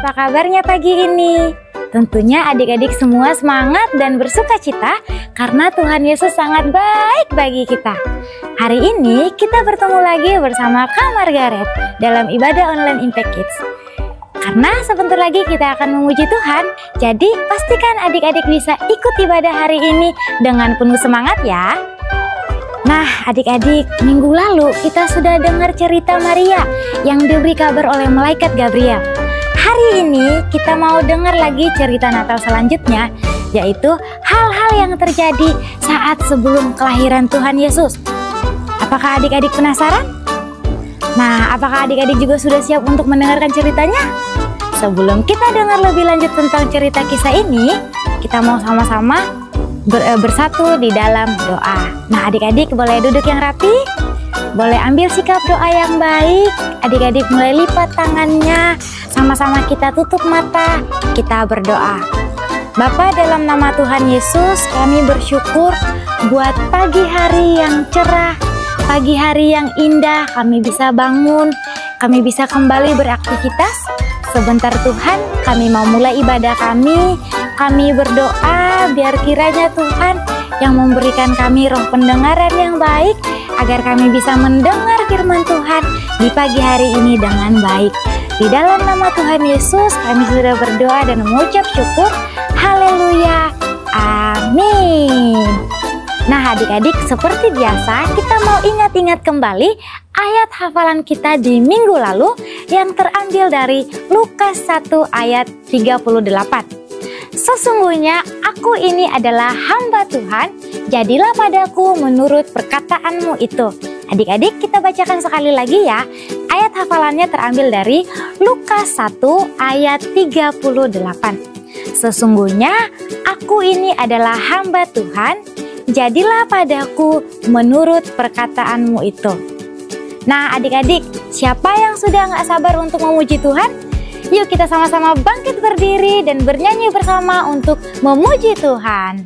apa kabarnya pagi ini? Tentunya adik-adik semua semangat dan bersuka cita karena Tuhan Yesus sangat baik bagi kita. Hari ini kita bertemu lagi bersama Kak Margaret dalam ibadah online Impact Kids. Karena sebentar lagi kita akan memuji Tuhan, jadi pastikan adik-adik bisa ikut ibadah hari ini dengan penuh semangat ya. Nah adik-adik, minggu lalu kita sudah dengar cerita Maria yang diberi kabar oleh malaikat Gabriel. Hari ini kita mau dengar lagi cerita Natal selanjutnya, yaitu hal-hal yang terjadi saat sebelum kelahiran Tuhan Yesus. Apakah adik-adik penasaran? Nah, apakah adik-adik juga sudah siap untuk mendengarkan ceritanya? Sebelum kita dengar lebih lanjut tentang cerita kisah ini, kita mau sama-sama bersatu di dalam doa. Nah, adik-adik boleh duduk yang rapi, boleh ambil sikap doa yang baik. Adik-adik mulai lipat tangannya, sama-sama kita tutup mata, kita berdoa. Bapa, dalam nama Tuhan Yesus, kami bersyukur buat pagi hari yang cerah, pagi hari yang indah. Kami bisa bangun, kami bisa kembali beraktivitas. Sebentar Tuhan, kami mau mulai ibadah kami. Kami berdoa biar kiranya Tuhan yang memberikan kami roh pendengaran yang baik, agar kami bisa mendengar firman Tuhan di pagi hari ini dengan baik. Di dalam nama Tuhan Yesus kami sudah berdoa dan mengucap syukur. Haleluya. Amin. Nah adik-adik, seperti biasa kita mau ingat-ingat kembali ayat hafalan kita di minggu lalu yang terambil dari Lukas 1 ayat 38. Sesungguhnya aku ini adalah hamba Tuhan, jadilah padaku menurut perkataanmu itu. Adik-adik, kita bacakan sekali lagi ya. Ayat hafalannya terambil dari Lukas 1 ayat 38. Sesungguhnya aku ini adalah hamba Tuhan, jadilah padaku menurut perkataanmu itu. Nah adik-adik, siapa yang sudah gak sabar untuk memuji Tuhan? Yuk kita sama-sama bangkit berdiri dan bernyanyi bersama untuk memuji Tuhan.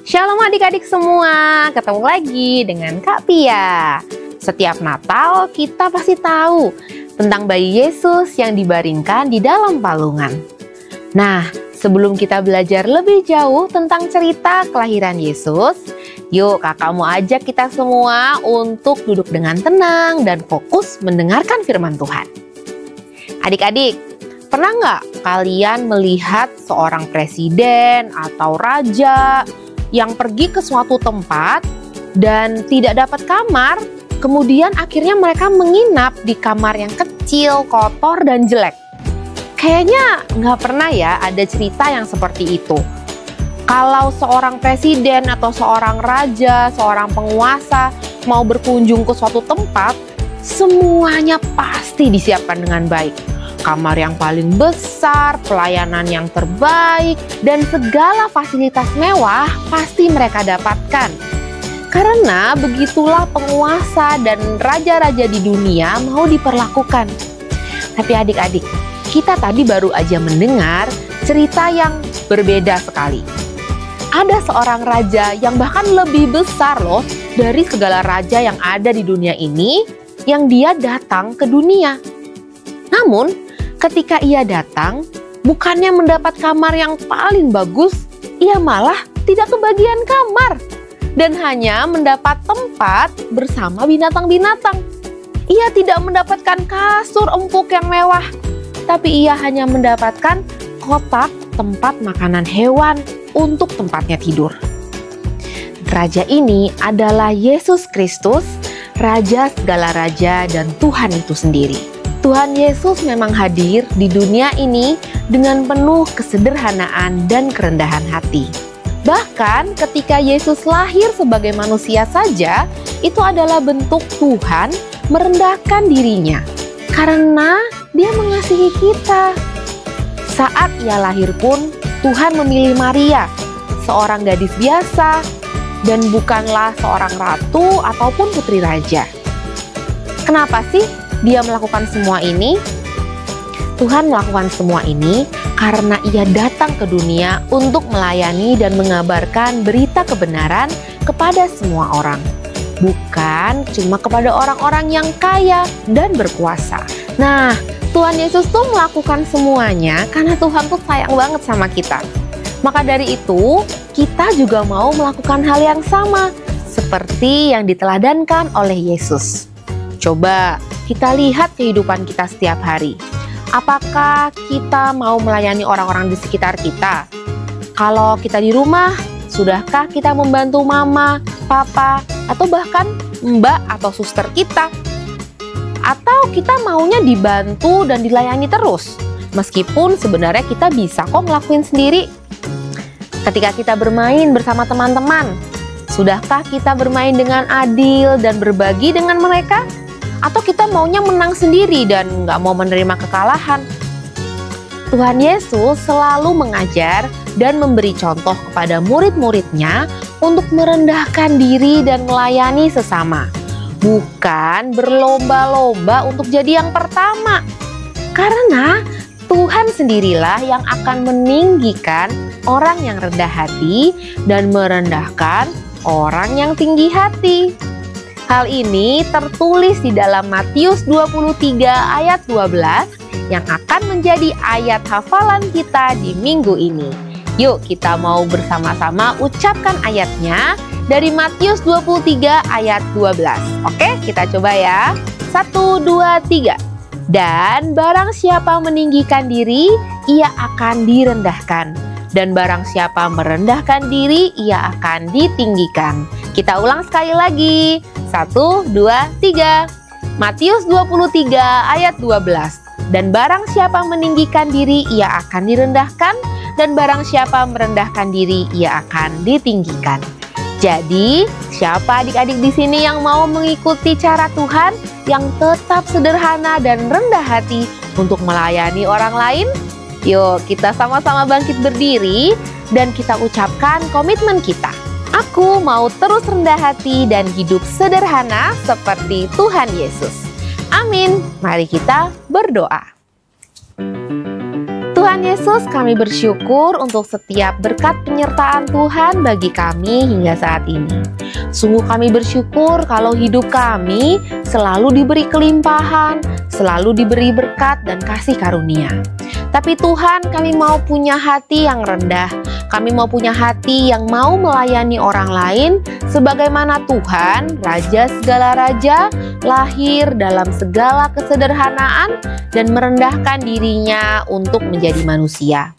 Shalom adik-adik semua, ketemu lagi dengan Kak Pia. Setiap Natal kita pasti tahu tentang bayi Yesus yang dibaringkan di dalam palungan. Nah, sebelum kita belajar lebih jauh tentang cerita kelahiran Yesus, yuk kakak mau ajak kita semua untuk duduk dengan tenang dan fokus mendengarkan firman Tuhan. Adik-adik, pernah nggak kalian melihat seorang presiden atau raja yang pergi ke suatu tempat dan tidak dapat kamar, kemudian akhirnya mereka menginap di kamar yang kecil, kotor, dan jelek? Kayaknya nggak pernah ya ada cerita yang seperti itu. Kalau seorang presiden atau seorang raja, seorang penguasa mau berkunjung ke suatu tempat, semuanya pasti disiapkan dengan baik. Kamar yang paling besar, pelayanan yang terbaik, dan segala fasilitas mewah pasti mereka dapatkan. Karena begitulah penguasa dan raja-raja di dunia mau diperlakukan. Tapi adik-adik, kita tadi baru aja mendengar cerita yang berbeda sekali. Ada seorang raja yang bahkan lebih besar loh dari segala raja yang ada di dunia ini, yang dia datang ke dunia. Namun, ketika ia datang, bukannya mendapat kamar yang paling bagus, ia malah tidak kebagian kamar dan hanya mendapat tempat bersama binatang-binatang. Ia tidak mendapatkan kasur empuk yang mewah, tapi ia hanya mendapatkan kotak tempat makanan hewan untuk tempatnya tidur. Raja ini adalah Yesus Kristus, Raja segala raja dan Tuhan itu sendiri. Tuhan Yesus memang hadir di dunia ini dengan penuh kesederhanaan dan kerendahan hati. Bahkan ketika Yesus lahir sebagai manusia saja, itu adalah bentuk Tuhan merendahkan dirinya, karena Dia mengasihi kita. Saat ia lahir pun, Tuhan memilih Maria, seorang gadis biasa, dan bukanlah seorang ratu ataupun putri raja. Kenapa sih Dia melakukan semua ini? Tuhan melakukan semua ini karena ia datang ke dunia untuk melayani dan mengabarkan berita kebenaran kepada semua orang. Bukan cuma kepada orang-orang yang kaya dan berkuasa. Nah, Tuhan Yesus tuh melakukan semuanya karena Tuhan tuh sayang banget sama kita. Maka dari itu, kita juga mau melakukan hal yang sama seperti yang diteladankan oleh Yesus. Coba kita lihat kehidupan kita setiap hari. Apakah kita mau melayani orang-orang di sekitar kita? Kalau kita di rumah, sudahkah kita membantu mama, papa, atau bahkan mbak atau suster kita? Atau kita maunya dibantu dan dilayani terus, meskipun sebenarnya kita bisa kok ngelakuin sendiri? Ketika kita bermain bersama teman-teman, sudahkah kita bermain dengan adil dan berbagi dengan mereka? Atau kita maunya menang sendiri dan nggak mau menerima kekalahan? Tuhan Yesus selalu mengajar dan memberi contoh kepada murid-muridnya untuk merendahkan diri dan melayani sesama. Bukan berlomba-lomba untuk jadi yang pertama. Karena Tuhan sendirilah yang akan meninggikan orang yang rendah hati dan merendahkan orang yang tinggi hati. Hal ini tertulis di dalam Matius 23 ayat 12 yang akan menjadi ayat hafalan kita di minggu ini. Yuk kita mau bersama-sama ucapkan ayatnya dari Matius 23 ayat 12. Oke, kita coba ya. 1, 2, 3. Dan barang siapa meninggikan diri, ia akan direndahkan. Dan barang siapa merendahkan diri, ia akan ditinggikan. Kita ulang sekali lagi. 1, 2, 3. Matius 23 ayat 12. Dan barang siapa meninggikan diri, ia akan direndahkan. Dan barang siapa merendahkan diri, ia akan ditinggikan. Jadi, siapa adik-adik di sini yang mau mengikuti cara Tuhan yang tetap sederhana dan rendah hati untuk melayani orang lain? Yuk, kita sama-sama bangkit berdiri dan kita ucapkan komitmen kita. Aku mau terus rendah hati dan hidup sederhana seperti Tuhan Yesus. Amin. Mari kita berdoa. Tuhan Yesus, kami bersyukur untuk setiap berkat penyertaan Tuhan bagi kami hingga saat ini. Sungguh kami bersyukur kalau hidup kami selalu diberi kelimpahan, selalu diberi berkat dan kasih karunia. Tapi Tuhan, kami mau punya hati yang rendah. Kami mau punya hati yang mau melayani orang lain sebagaimana Tuhan, Raja segala raja, lahir dalam segala kesederhanaan dan merendahkan dirinya untuk menjadi manusia.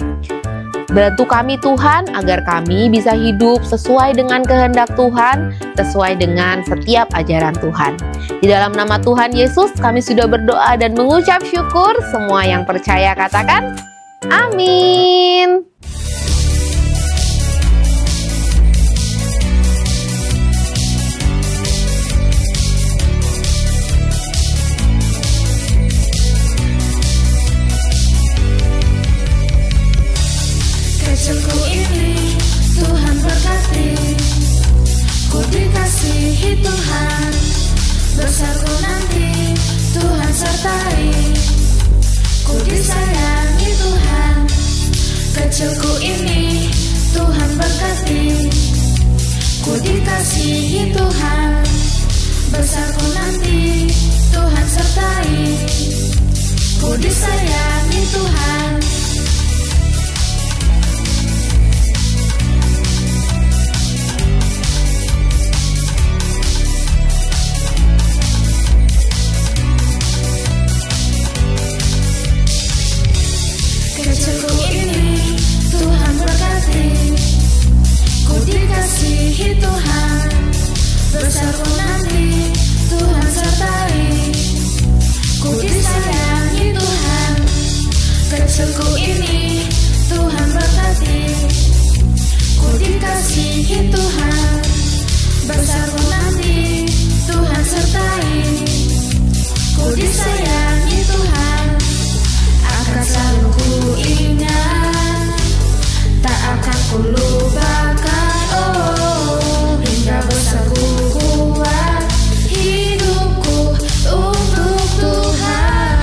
Bantu kami Tuhan agar kami bisa hidup sesuai dengan kehendak Tuhan, sesuai dengan setiap ajaran Tuhan. Di dalam nama Tuhan Yesus kami sudah berdoa dan mengucap syukur. Semua yang percaya katakan amin. Kecilku ini Tuhan berkati, ku dikasihi Tuhan, besarku nanti Tuhan sertai, ku disayangi Tuhan. Kecilku ini Tuhan berkati, ku dikasihi Tuhan, besarku nanti Tuhan sertai, ku disayangi Tuhan. Kecilku ini Tuhan berkati, ku dikasihi Tuhan, besarku nanti Tuhan sertai, ku disayangi Tuhan. Kecilku ini Tuhan berkati, ku dikasihi Tuhan, besarku nanti Tuhan sertai, ku disayangi Tuhan. Akan selalu ku ingat, tak akan ku lupakan, oh, hingga besar ku kuat hidupku untuk Tuhan.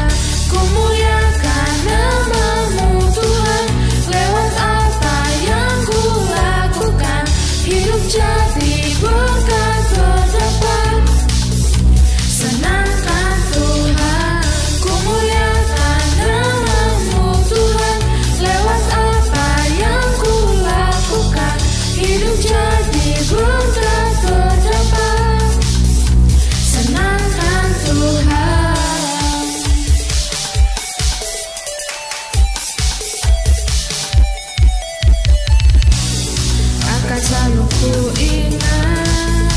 Ku muliakan nama-Mu Tuhan, lewat apa yang ku lakukan, hidup jadi berkat terdapat. Senangkan Tuhan, ku muliakan nama-Mu Tuhan, lewat apa yang ku lakukan, hidup jadi berkat terdapat. Senangkan Tuhan. Akan selalu ku ingat,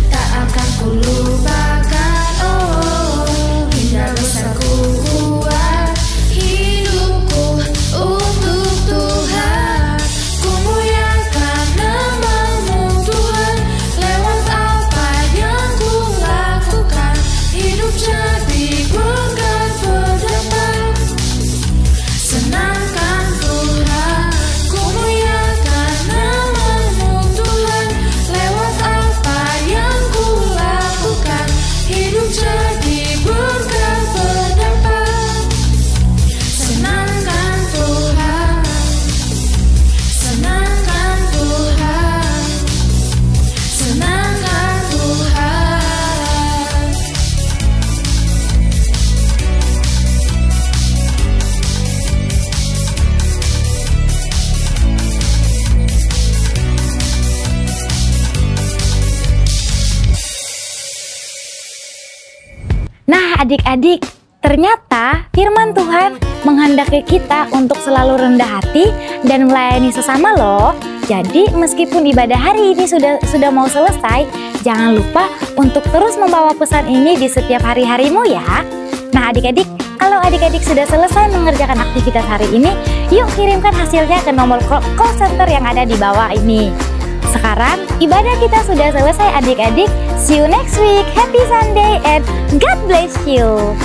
tak akan ku lupakan, oh, hingga besar ku kuat hidupku untuk Tuhan. Ku muliakan nama-Mu Tuhan, lewat apa yang ku lakukan, hidup jadi berkat terdapat. Senangkan Tuhan, ku muliakan nama-Mu Tuhan, lewat apa yang ku lakukan, hidup jadi berkat terdapat. Senangkan Tuhan, senangkan Tuhan, senangkan Tuhan. Nah adik-adik, ternyata firman Tuhan menghendaki kita untuk selalu rendah hati dan melayani sesama loh. Jadi meskipun ibadah hari ini sudah mau selesai, jangan lupa untuk terus membawa pesan ini di setiap hari-harimu ya. Nah adik-adik, kalau adik-adik sudah selesai mengerjakan aktivitas hari ini, yuk kirimkan hasilnya ke nomor call center yang ada di bawah ini. Sekarang ibadah kita sudah selesai adik-adik. See you next week. Happy Sunday and God bless you.